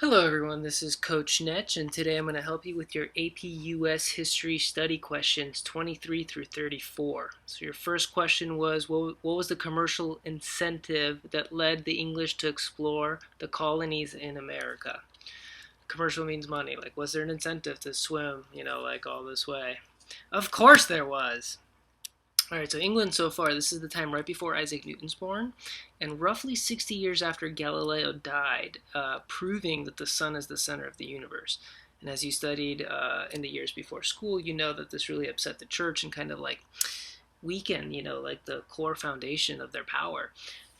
Hello everyone, this is Coach Netch, and today I'm going to help you with your AP US History Study questions 23 through 34. So your first question was, what was the commercial incentive that led the English to explore the colonies in America? Commercial means money. Like, was there an incentive to swim, like all this way? Of course there was. All right, so England so far, this is the time right before Isaac Newton's born, and roughly 60 years after Galileo died, proving that the sun is the center of the universe. And as you studied in the years before school, you know that this really upset the church and kind of like weakened, like the core foundation of their power.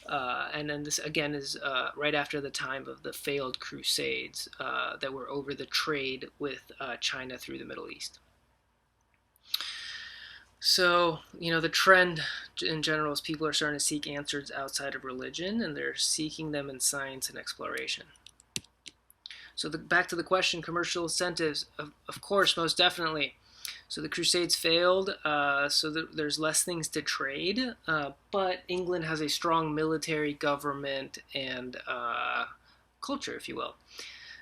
And then this again is right after the time of the failed crusades that were over the trade with China through the Middle East. So, the trend in general is people are starting to seek answers outside of religion, and they're seeking them in science and exploration. So, back to the question, commercial incentives, of course, most definitely. So the Crusades failed, so there's less things to trade, but England has a strong military, government, and culture, if you will.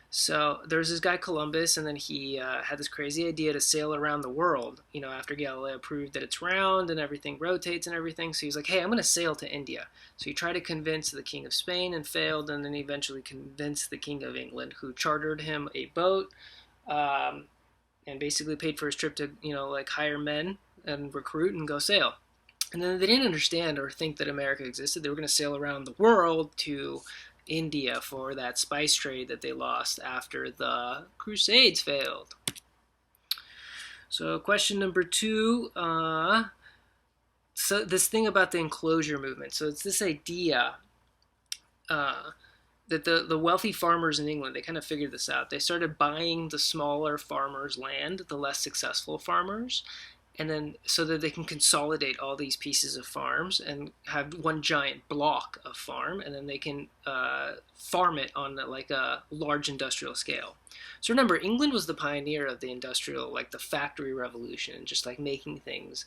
So there's this guy Columbus, and then he had this crazy idea to sail around the world. After Galileo proved that it's round and everything rotates and everything, so he's like, "Hey, I'm going to sail to India." So he tried to convince the King of Spain and failed, and then he eventually convinced the King of England, who chartered him a boat, and basically paid for his trip to like hire men and recruit and go sail. And then they didn't understand or think that America existed. They were going to sail around the world to India for that spice trade that they lost after the Crusades failed. So question number 2, so this thing about the Enclosure Movement. So it's this idea that the wealthy farmers in England, they kind of figured this out. They started buying the smaller farmers' land, the less successful farmers, and then so that they can consolidate all these pieces of farms and have one giant block of farm, and then they can farm it on like a large industrial scale. So remember, England was the pioneer of the industrial, like the factory revolution, just like making things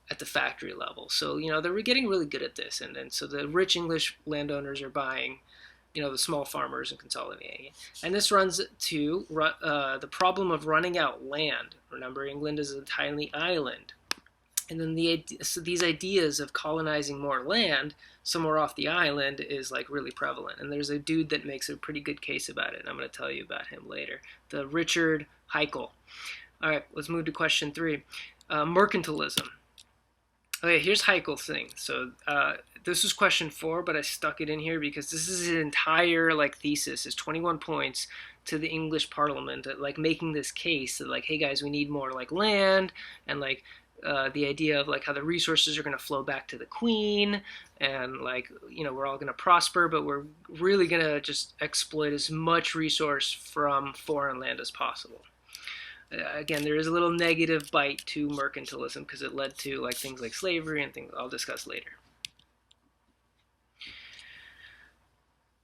at the factory level. So they were getting really good at this, and then so the rich English landowners are buying the small farmers and consolidating it. And this runs to the problem of running out land. Remember, England is a tiny island. And then so these ideas of colonizing more land somewhere off the island is like really prevalent. And there's a dude that makes a pretty good case about it. And I'm going to tell you about him later. The Richard Heikel. All right, let's move to question 3. Mercantilism. Okay, here's Heikel's thing. So this was question 4, but I stuck it in here because this is his entire thesis, is 21 points to the English Parliament, like making this case that hey guys, we need more land, and the idea of how the resources are going to flow back to the Queen, and we're all going to prosper, but we're really going to just exploit as much resource from foreign land as possible. Again, there is a little negative bite to mercantilism because it led to things like slavery and things I'll discuss later.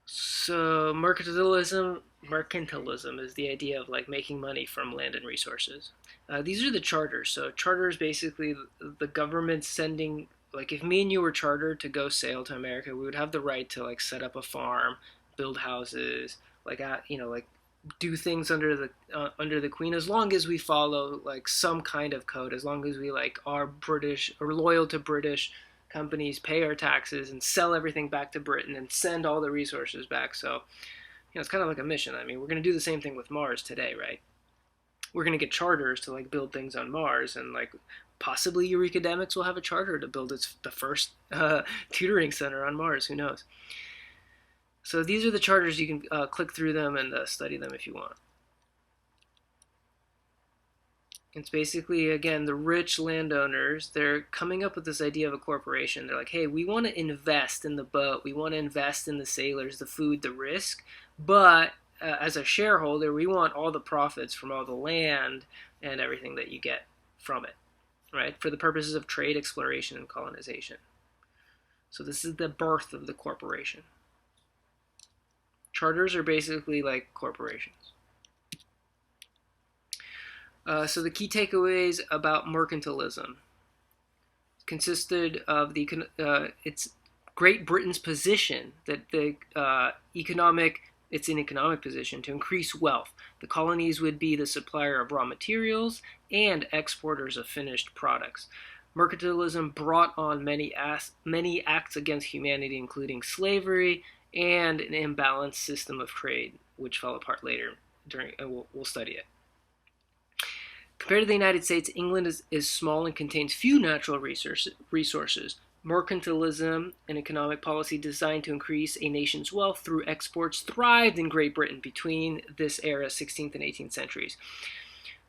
So mercantilism is the idea of making money from land and resources. These are the charters. So charters basically the government sending, if me and you were chartered to go sail to America, we would have the right to set up a farm, build houses, do things under the Queen, as long as we follow some kind of code, as long as we are British or loyal to British companies, pay our taxes, and sell everything back to Britain and send all the resources back. So it's kind of like a mission. I mean, we're going to do the same thing with Mars today, right? We're going to get charters to build things on Mars, and possibly Eurekademics will have a charter to build the first tutoring center on Mars. Who knows? So these are the charters. You can click through them and study them if you want. It's basically, again, the rich landowners, they're coming up with this idea of a corporation. They're like, hey, we want to invest in the boat. We want to invest in the sailors, the food, the risk. But as a shareholder, we want all the profits from all the land and everything that you get from it, right? For the purposes of trade, exploration, and colonization. So this is the birth of the corporation. Charters are basically like corporations. So the key takeaways about mercantilism consisted of it's Great Britain's position that the economic it's an economic position to increase wealth. The colonies would be the supplier of raw materials and exporters of finished products. Mercantilism brought on many acts against humanity, including slavery and an imbalanced system of trade, which fell apart later. We'll study it. Compared to the United States, England is small and contains few natural resources. Mercantilism, an economic policy designed to increase a nation's wealth through exports, thrived in Great Britain between this era, 16th and 18th centuries.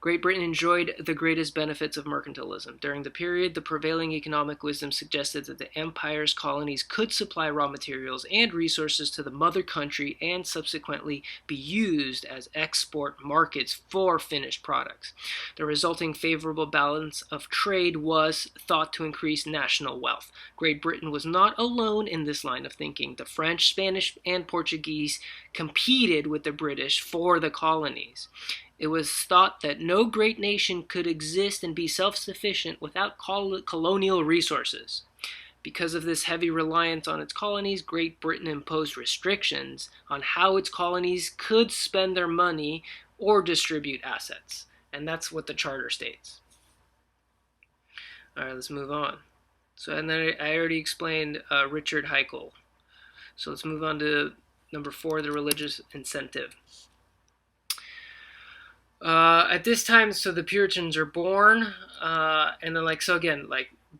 Great Britain enjoyed the greatest benefits of mercantilism. During the period, the prevailing economic wisdom suggested that the empire's colonies could supply raw materials and resources to the mother country and subsequently be used as export markets for finished products. The resulting favorable balance of trade was thought to increase national wealth. Great Britain was not alone in this line of thinking. The French, Spanish, and Portuguese competed with the British for the colonies. It was thought that no great nation could exist and be self-sufficient without colonial resources. Because of this heavy reliance on its colonies, Great Britain imposed restrictions on how its colonies could spend their money or distribute assets. And that's what the charter states. All right, let's move on. So, and then I already explained Richard Heichel. So let's move on to number 4, the religious incentive. At this time, so the Puritans are born, and then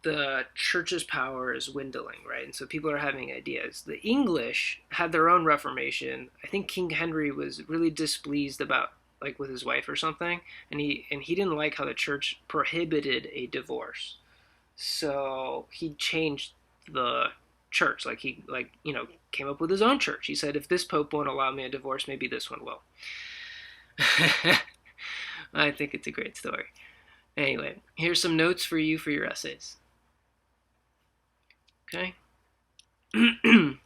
the church's power is dwindling, right? And so people are having ideas. The English had their own Reformation. I think King Henry was really displeased about, with his wife or something, and he didn't like how the church prohibited a divorce. So he changed the church. Came up with his own church. He said, if this pope won't allow me a divorce, maybe this one will. I think it's a great story. Anyway, here's some notes for you for your essays. Okay? What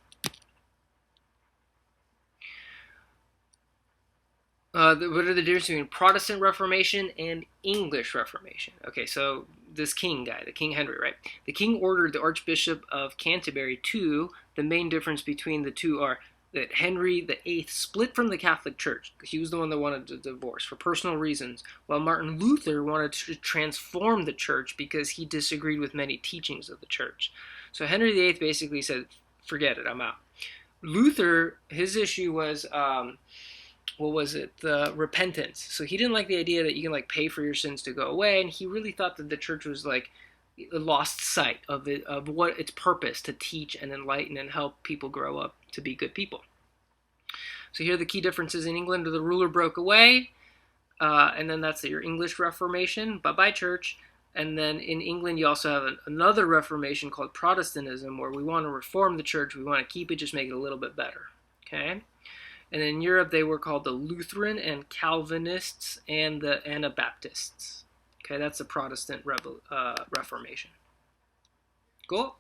are the differences between Protestant Reformation and English Reformation? Okay, so this king guy, the King Henry, right? The king ordered the Archbishop of Canterbury to. The main difference between the two are that Henry VIII split from the Catholic Church. He was the one that wanted a divorce for personal reasons, while Martin Luther wanted to transform the church because he disagreed with many teachings of the church. So Henry VIII basically said, forget it, I'm out. Luther, his issue was, the repentance. So he didn't like the idea that you can pay for your sins to go away, and he really thought that the church was lost sight of what its purpose to teach and enlighten and help people grow up to be good people. So here are the key differences. In England, the ruler broke away, and then that's your English Reformation. Bye-bye, church. And then in England, you also have another Reformation called Protestantism, where we want to reform the church. We want to keep it, just make it a little bit better. Okay? And in Europe, they were called the Lutheran and Calvinists and the Anabaptists. Okay, that's the Protestant Reformation. Cool.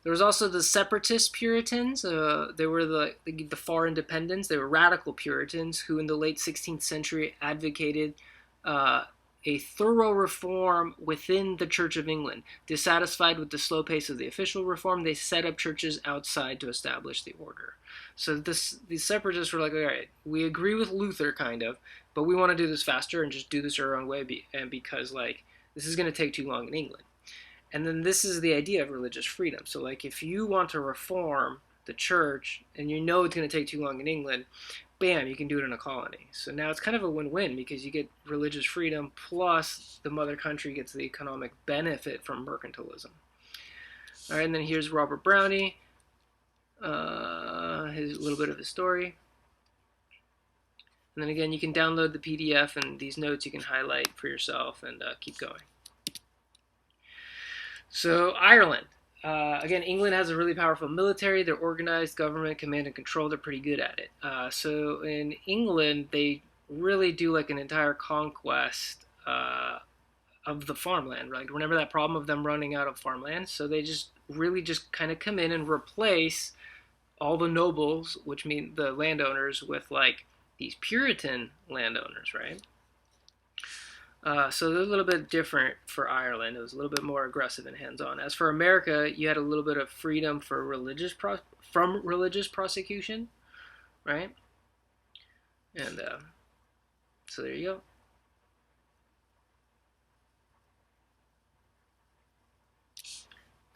There was also the Separatist Puritans. They were the far independents. They were radical Puritans who in the late 16th century advocated a thorough reform within the Church of England. Dissatisfied with the slow pace of the official reform, they set up churches outside to establish the order. So these separatists were like, all right, we agree with Luther kind of, but we want to do this faster and just do this our own way, and because this is going to take too long in England. And then this is the idea of religious freedom. So if you want to reform the church and you know it's going to take too long in England, bam, you can do it in a colony. So now it's kind of a win-win because you get religious freedom plus the mother country gets the economic benefit from mercantilism. All right, and then here's Robert Browning, his little bit of his story. And then again, you can download the PDF and these notes you can highlight for yourself and keep going. So Ireland. Again, England has a really powerful military. They're organized, government, command and control. They're pretty good at it. So in England, they really do an entire conquest of the farmland. Remember that problem of them running out of farmland? So they just kind of come in and replace all the nobles, which mean the landowners, with these Puritan landowners, right? So they're a little bit different for Ireland. It was a little bit more aggressive and hands-on. As for America, you had a little bit of freedom for religious prosecution. right? And so there you go.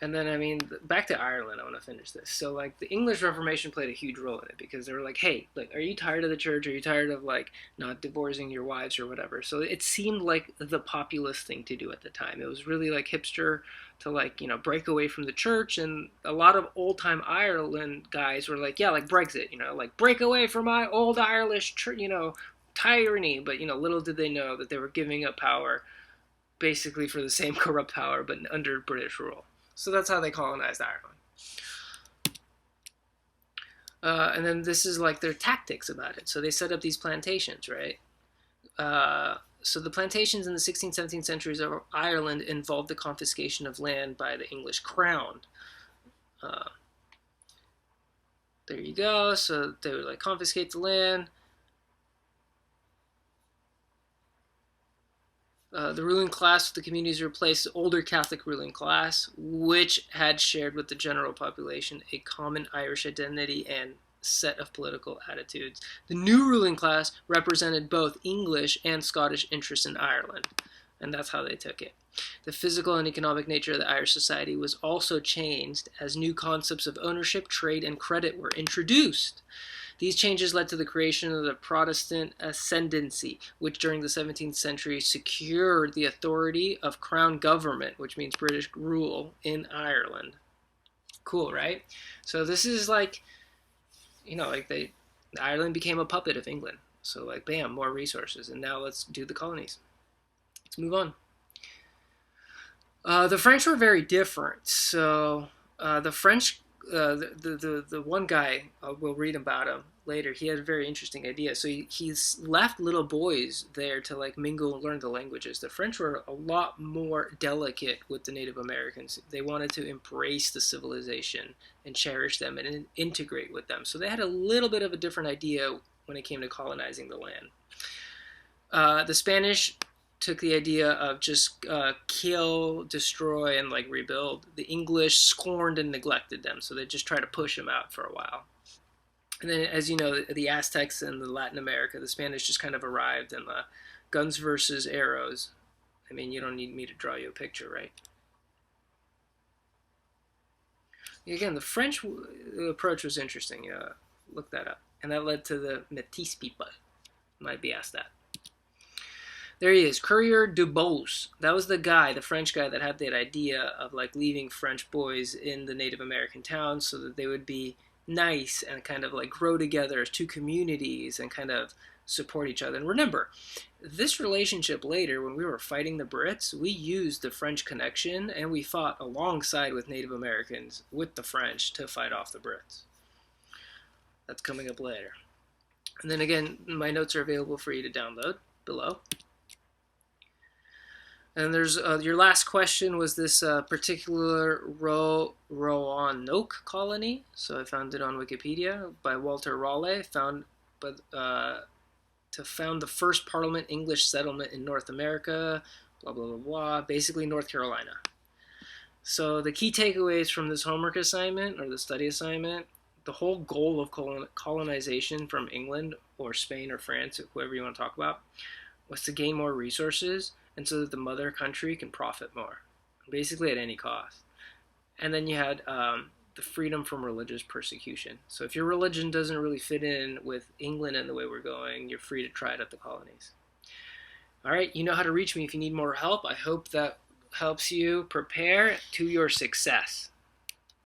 And then, I mean, back to Ireland, I want to finish this. So, like, the English Reformation played a huge role in it because they were like, hey, like, are you tired of the church? Are you tired of, like, not divorcing your wives or whatever? So it seemed like the populist thing to do at the time. It was really, like, hipster to, like, break away from the church. And a lot of old time Ireland guys were like, yeah, like Brexit, like, break away from my old Irish, tyranny. But, little did they know that they were giving up power basically for the same corrupt power, but under British rule. So that's how they colonized Ireland. And then this is like their tactics about it. So they set up these plantations, right? So the plantations in the 16th, 17th centuries of Ireland involved the confiscation of land by the English crown. There you go. So they would like confiscate the land. The ruling class of the communities replaced the older Catholic ruling class, which had shared with the general population a common Irish identity and set of political attitudes. The new ruling class represented both English and Scottish interests in Ireland, and that's how they took it. The physical and economic nature of the Irish society was also changed as new concepts of ownership, trade, and credit were introduced. These changes led to the creation of the Protestant ascendancy, which during the 17th century secured the authority of crown government, which means British rule, in Ireland. Cool, right? So this is like, Ireland became a puppet of England. So like, bam, more resources, and now let's do the colonies. Let's move on. The French were very different. So the French the one guy, we'll read about him later, he had a very interesting idea. So he's left little boys there to like mingle and learn the languages. The French were a lot more delicate with the Native Americans. They wanted to embrace the civilization and cherish them and integrate with them. So they had a little bit of a different idea when it came to colonizing the land. The Spanish took the idea of just kill, destroy, and like rebuild. The English scorned and neglected them, so they just tried to push them out for a while. And then, as you know, the Aztecs and the Latin America, the Spanish just kind of arrived, and the guns versus arrows. I mean, you don't need me to draw you a picture, right? Again, the French approach was interesting. Look that up. And that led to the Métis people. Might be asked that. There he is, Coureur de Bois. That was the guy, the French guy, that had that idea of like leaving French boys in the Native American towns so that they would be nice and kind of like grow together as two communities and kind of support each other. And remember, this relationship later, when we were fighting the Brits, we used the French connection and we fought alongside with Native Americans with the French to fight off the Brits. That's coming up later. And then again, my notes are available for you to download below. And there's your last question was this particular Roanoke Colony. So I found it on Wikipedia by Walter Raleigh, to found the first Parliament English settlement in North America, blah, blah, blah, blah, basically North Carolina. So the key takeaways from this homework assignment or the study assignment, the whole goal of colonization from England or Spain or France, or whoever you want to talk about, was to gain more resources and so that the mother country can profit more, basically at any cost. And then you had the freedom from religious persecution. So if your religion doesn't really fit in with England and the way we're going, you're free to try it at the colonies. All right, you know how to reach me if you need more help. I hope that helps you prepare to your success.